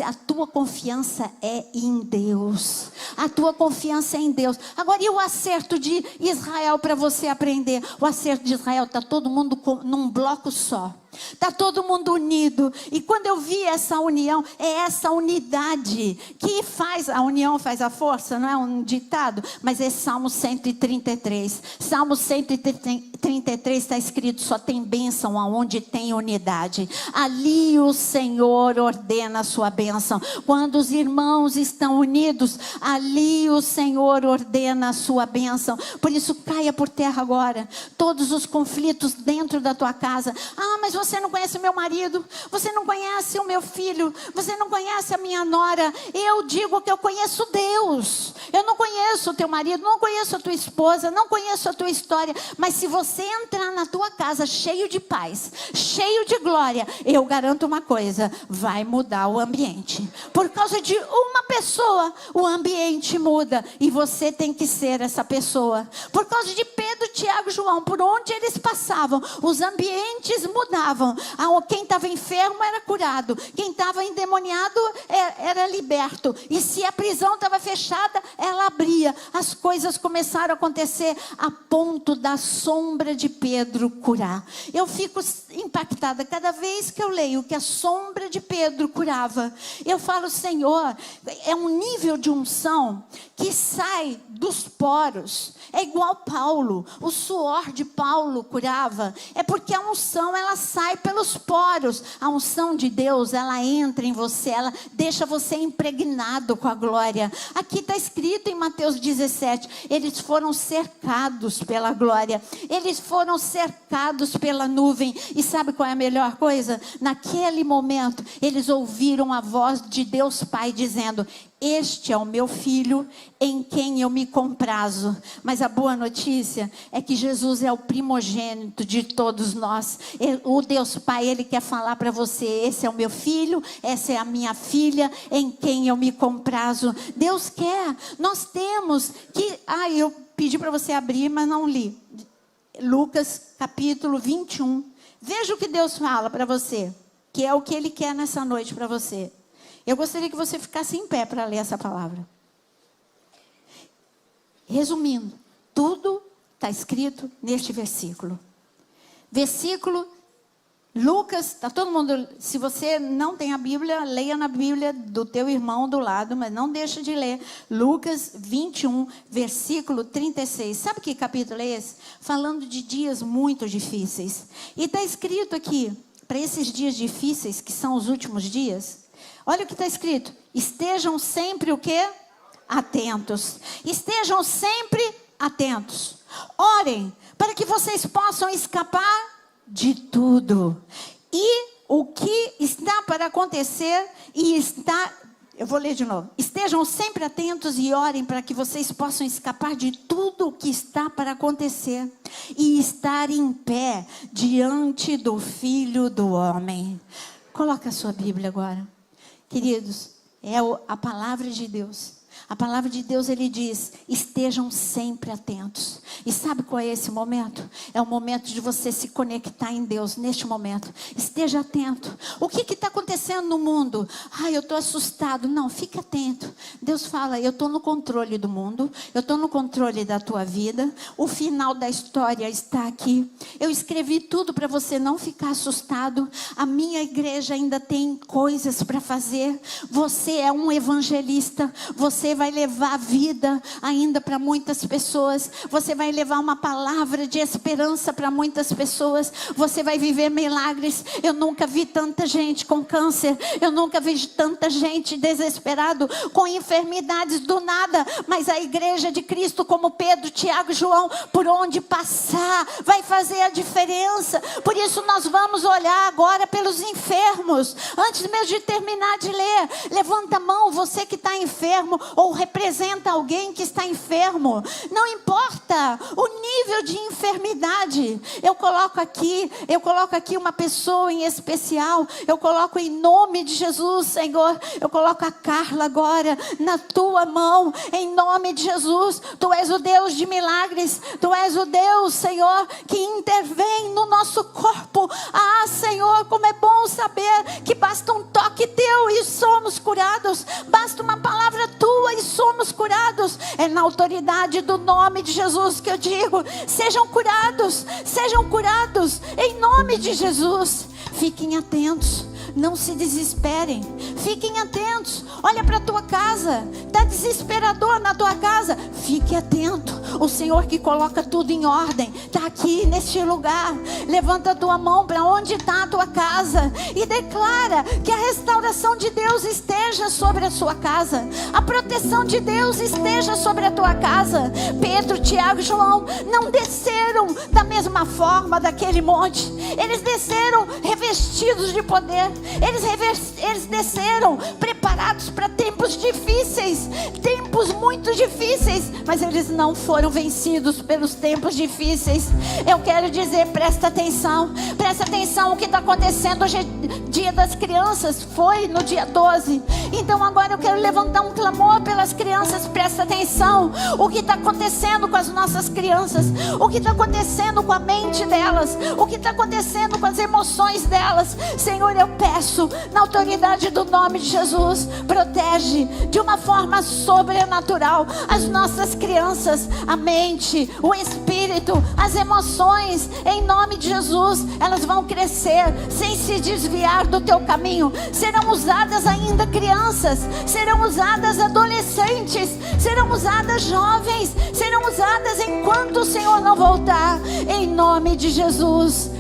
A tua confiança é em Deus. A tua confiança é em Deus. Agora, e o acerto de Israel para você aprender? O acerto de Israel, está todo mundo num bloco só. Está todo mundo unido. E quando eu vi essa união, é essa unidade que faz, a união faz a força, não é um ditado? Mas é Salmo 133. Salmo 133 está escrito: só tem bênção aonde tem unidade. Ali o Senhor ordena a sua bênção. Quando os irmãos estão unidos, ali o Senhor ordena a sua bênção. Por isso, caia por terra agora todos os conflitos dentro da tua casa. Ah, mas você não conhece o meu marido, você não conhece o meu filho, você não conhece a minha nora. Eu digo que eu conheço Deus. Eu não conheço o teu marido, não conheço a tua esposa, não conheço a tua história. Mas se você entrar na tua casa cheio de paz, cheio de glória, eu garanto uma coisa: vai mudar o ambiente. Por causa de uma pessoa, o ambiente muda. E você tem que ser essa pessoa. Por causa de Pedro, Tiago e João, por onde eles passavam, os ambientes mudavam. Quem estava enfermo era curado. Quem estava endemoniado era liberto. E se a prisão estava fechada, ela abria. As coisas começaram a acontecer a ponto da sombra de Pedro curar. Eu fico impactada cada vez que eu leio que a sombra de Pedro curava. Eu falo: Senhor, é um nível de unção que sai dos poros. É igual Paulo, o suor de Paulo curava. É porque a unção, ela sai pelos poros. A unção de Deus, ela entra em você, ela deixa você impregnado com a glória. Aqui está escrito em Mateus 17, eles foram cercados pela glória, eles foram cercados pela nuvem. E sabe qual é a melhor coisa? Naquele momento, eles ouviram a voz de Deus Pai dizendo: este é o meu filho em quem eu me comprazo. Mas a boa notícia é que Jesus é o primogênito de todos nós. O Deus Pai, Ele quer falar para você: esse é o meu filho, essa é a minha filha em quem eu me comprazo. Deus quer. Nós temos que... eu pedi para você abrir, mas não li. Lucas capítulo 21. Veja o que Deus fala para você, que é o que Ele quer nessa noite para você. Eu gostaria que você ficasse em pé para ler essa palavra. Resumindo, tudo está escrito neste versículo. Versículo, Lucas, está todo mundo... Se você não tem a Bíblia, leia na Bíblia do teu irmão do lado, mas não deixa de ler. Lucas 21, versículo 36. Sabe que capítulo é esse? Falando de dias muito difíceis. E está escrito aqui, para esses dias difíceis, que são os últimos dias... Olha o que está escrito: estejam sempre o quê? Atentos. Estejam sempre atentos. Orem para que vocês possam escapar de tudo. E o que está para acontecer eu vou ler de novo. Estejam sempre atentos e orem para que vocês possam escapar de tudo o que está para acontecer e estar em pé diante do Filho do Homem. Coloca a sua Bíblia agora. Queridos, é a palavra de Deus. A palavra de Deus, Ele diz: estejam sempre atentos. E sabe qual é esse momento? É o momento de você se conectar em Deus. Neste momento, esteja atento. O que está acontecendo no mundo? Eu estou assustado. Não, fique atento. Deus fala: eu estou no controle do mundo, eu estou no controle da tua vida. O final da história está aqui. Eu escrevi tudo para você não ficar assustado. A minha igreja ainda tem coisas para fazer. Você é um evangelista. Você vai levar vida ainda para muitas pessoas. Você vai levar uma palavra de esperança para muitas pessoas. Você vai viver milagres. Eu nunca vi tanta gente com câncer. Eu nunca vi tanta gente desesperado com enfermidades do nada. Mas a igreja de Cristo, como Pedro, Tiago e João, por onde passar, vai fazer a diferença. Por isso nós vamos olhar agora pelos enfermos. Antes mesmo de terminar de ler, levanta a mão, você que está enfermo ou representa alguém que está enfermo. Não importa o nível de enfermidade. Eu coloco aqui uma pessoa em especial. Eu coloco em nome de Jesus, Senhor. Eu coloco a Carla agora na tua mão, em nome de Jesus. Tu és o Deus de milagres. Tu és o Deus, Senhor, que intervém no nosso corpo. Senhor, como é bom saber que basta um toque teu e somos curados. Basta uma palavra tua e somos somos curados. É na autoridade do nome de Jesus que eu digo: sejam curados em nome de Jesus. Fiquem atentos, não se desesperem, fiquem atentos. Olha para a tua casa, está desesperador na tua casa, fique atento. O Senhor que coloca tudo em ordem está aqui neste lugar. Levanta a tua mão para onde está a tua casa e declara que a restauração de Deus esteja sobre a sua casa, a proteção de Deus esteja sobre a tua casa. Pedro, Tiago e João não desceram da mesma forma daquele monte. Eles desceram revestidos de poder. Eles desceram preparados para tempos difíceis, tempos muito difíceis, mas eles não foram vencidos pelos tempos difíceis. Eu quero dizer, presta atenção o que está acontecendo hoje. É dia das crianças, foi no dia 12, então agora eu quero levantar um clamor pelas crianças. Presta atenção o que está acontecendo com as nossas crianças, o que está acontecendo com a mente delas, o que está acontecendo com as emoções delas. Senhor, eu peço na autoridade do nome de Jesus, protege de uma forma sobrenatural as nossas crianças, a mente, o espírito, as emoções. Em nome de Jesus, elas vão crescer sem se desviar do teu caminho. Serão usadas ainda crianças, serão usadas adolescentes, serão usadas jovens, serão usadas enquanto o Senhor não voltar. Em nome de Jesus,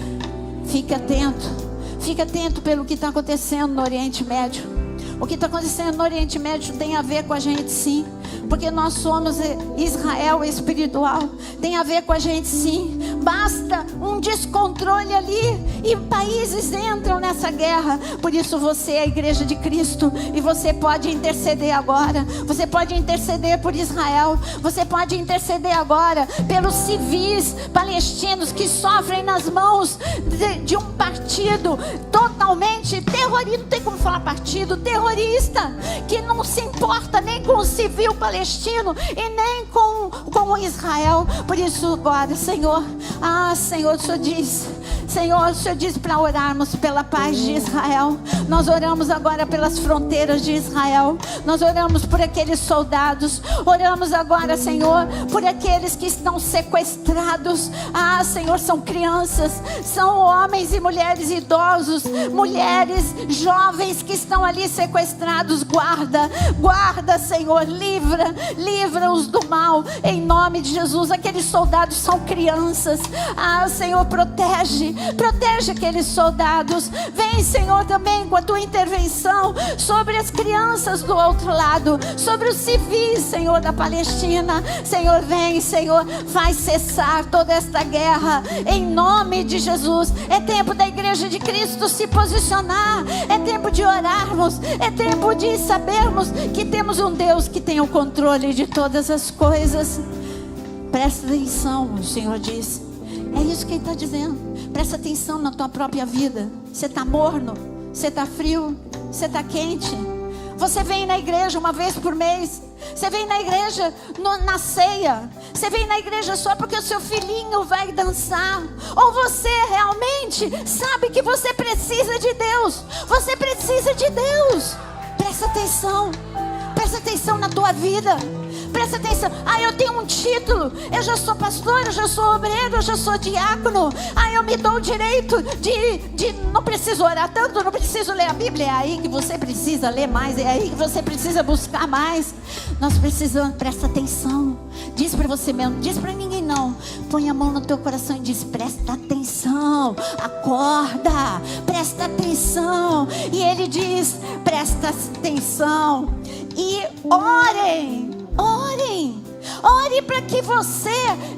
fique atento pelo que está acontecendo no Oriente Médio. O que está acontecendo no Oriente Médio tem a ver com a gente, sim, porque nós somos Israel espiritual. Tem a ver com a gente, sim. Basta um descontrole ali e países entram nessa guerra. Por isso você é a igreja de Cristo e você pode interceder agora. Você pode interceder por Israel. Você pode interceder agora pelos civis palestinos que sofrem nas mãos de um partido totalmente terrorista. Não tem como falar partido, terrorista, que não se importa nem com o civil palestino e nem com Israel. Por isso agora, Senhor, Senhor, o Senhor diz para orarmos pela paz de Israel. Nós oramos agora pelas fronteiras de Israel. Nós oramos por aqueles soldados. Oramos agora, Senhor, por aqueles que estão sequestrados. Senhor, são crianças, são homens e mulheres idosos, mulheres jovens que estão ali sequestrados. Guarda, Senhor, livra-os do mal, em nome de Jesus. Aqueles soldados são crianças. Senhor, protege aqueles soldados. Vem, Senhor, também com a tua intervenção sobre as crianças do outro lado, sobre os civis, Senhor, da Palestina. Senhor, vem, Senhor, faz cessar toda esta guerra, em nome de Jesus. É tempo da igreja de Cristo se posicionar, é tempo de orarmos, é tempo de sabermos que temos um Deus que tem o controle de todas as coisas. Presta atenção, o Senhor diz. É isso que Ele está dizendo. Presta atenção na tua própria vida. Você está morno? Você está frio? Você está quente? Você vem na igreja uma vez por mês? Você vem na igreja na ceia? Você vem na igreja só porque o seu filhinho vai dançar? Ou você realmente sabe que você precisa de Deus? Você precisa de Deus. Presta atenção na tua vida. Presta atenção. Eu tenho um título, eu já sou pastor, eu já sou obreiro, eu já sou diácono. Eu me dou o direito de não preciso orar tanto, não preciso ler a Bíblia. É aí que você precisa ler mais, é aí que você precisa buscar mais. Nós precisamos, presta atenção. Diz para você mesmo, diz para ninguém não. Põe a mão no teu coração e diz: presta atenção, acorda, presta atenção. E ele diz: presta atenção e ore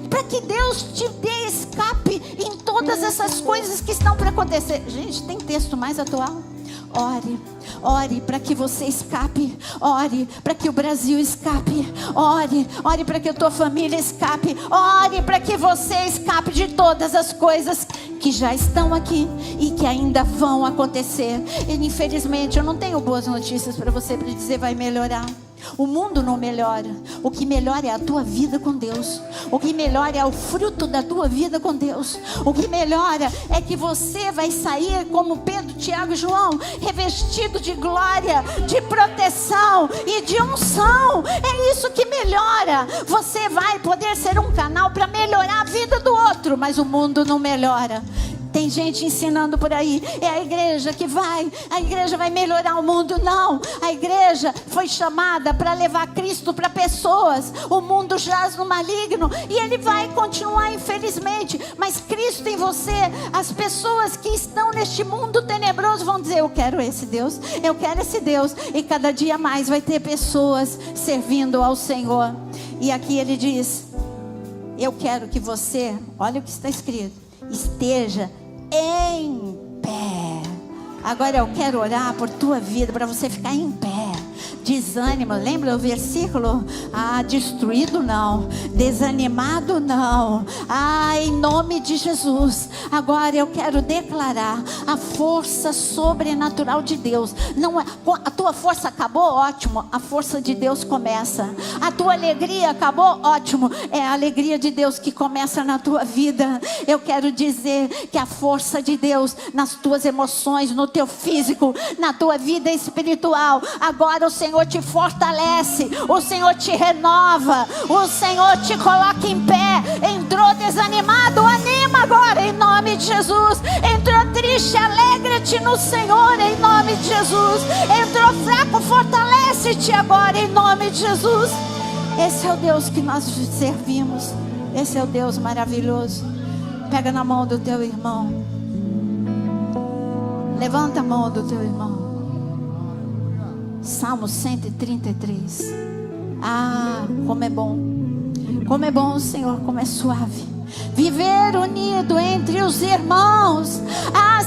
para que Deus te dê escape em todas essas coisas que estão para acontecer. Gente, tem texto mais atual? Ore para que você escape. Ore para que o Brasil escape. Ore para que a tua família escape. Ore para que você escape de todas as coisas que já estão aqui e que ainda vão acontecer. E infelizmente eu não tenho boas notícias para você para dizer vai melhorar. O mundo não melhora. O que melhora é a tua vida com Deus. O que melhora é o fruto da tua vida com Deus. O que melhora é que você vai sair como Pedro, Tiago e João, revestido de glória, de proteção e de unção. É isso que melhora, você vai poder ser um canal para melhorar a vida do outro, mas o mundo não melhora. Tem gente ensinando por aí, é a igreja que vai, a igreja vai melhorar o mundo. Não, a igreja foi chamada para levar Cristo para pessoas. O mundo jaz no maligno e ele vai continuar, infelizmente, mas Cristo em você, as pessoas que estão neste mundo tenebroso vão dizer: eu quero esse Deus, eu quero esse Deus. E cada dia mais vai ter pessoas servindo ao Senhor. E aqui ele diz: eu quero que você, olha o que está escrito, esteja em pé. Agora eu quero orar por tua vida, para você ficar em pé. Desânimo, lembra o versículo? Destruído não, desanimado não. Em nome de Jesus. Agora eu quero declarar a força sobrenatural de Deus. Não é, a tua força acabou, ótimo, a força de Deus começa. A tua alegria acabou, ótimo, é a alegria de Deus que começa na tua vida. Eu quero dizer que a força de Deus nas tuas emoções, no teu físico, na tua vida espiritual, agora o Senhor te fortalece, o Senhor te renova, o Senhor te coloca em pé. Entrou desanimado, anima agora em nome de Jesus. Entrou triste, alegra-te no Senhor em nome de Jesus. Entrou fraco, fortalece-te agora em nome de Jesus. Esse é o Deus que nós servimos, esse é o Deus maravilhoso. Pega na mão do teu irmão, levanta a mão do teu irmão. Salmo 133. Como é bom. Como é bom, Senhor, como é suave viver unido entre os irmãos.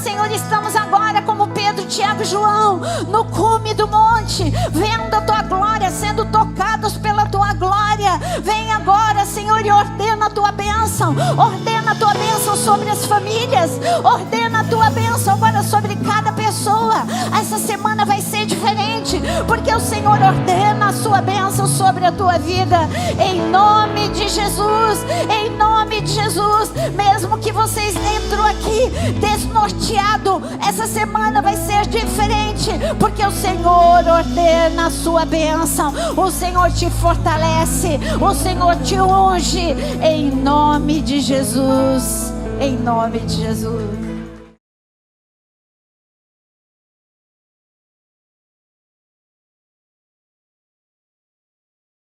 Senhor, estamos agora como Pedro, Tiago e João, no cume do monte, vendo a tua glória, sendo tocados pela tua glória. Vem agora, Senhor, e ordena a tua bênção. Ordena a tua bênção sobre as famílias. Ordena a tua bênção agora sobre cada pessoa. Essa semana vai ser diferente, porque o Senhor ordena a sua bênção sobre a tua vida. Em nome de Jesus, em nome de Jesus. Mesmo que vocês entram aqui desnorteado, essa semana vai ser diferente, porque o Senhor ordena a sua bênção. O Senhor te fortalece, o Senhor te unge, em nome de Jesus, em nome de Jesus.